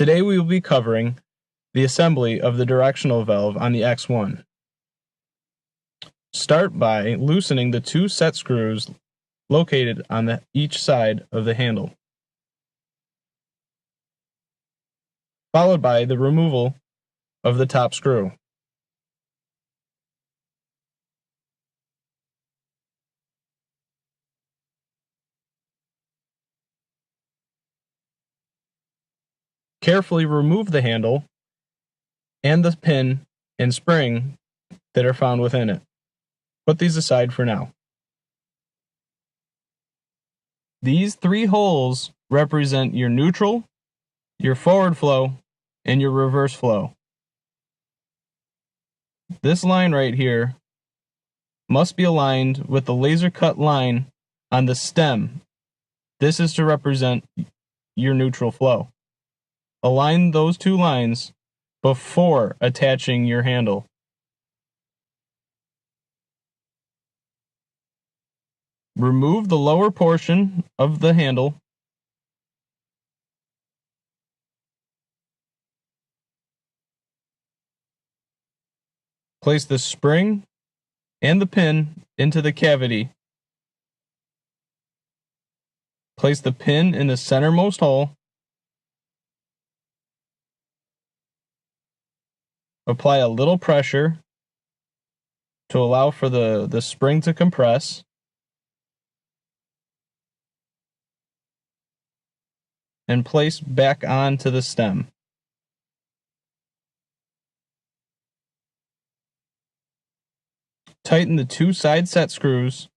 Today we will be covering the assembly of the directional valve on the X-1. Start by loosening the two set screws located on each side of the handle, followed by the removal of the top screw. Carefully remove the handle and the pin and spring that are found within it. Put these aside for now. These three holes represent your neutral, your forward flow, and your reverse flow. This line right here must be aligned with the laser cut line on the stem. This is to represent your neutral flow. Align those two lines before attaching your handle. Remove the lower portion of the handle. Place the spring and the pin into the cavity. Place the pin in the centermost hole. Apply a little pressure to allow for the spring to compress. And place back onto the stem. Tighten the two side set screws.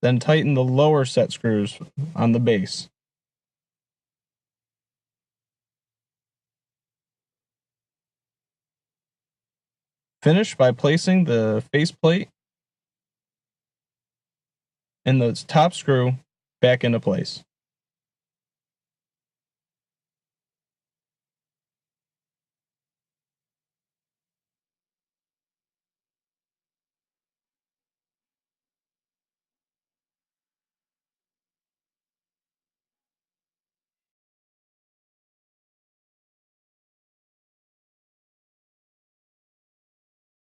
Then tighten the lower set screws on the base. Finish by placing the faceplate and the top screw back into place.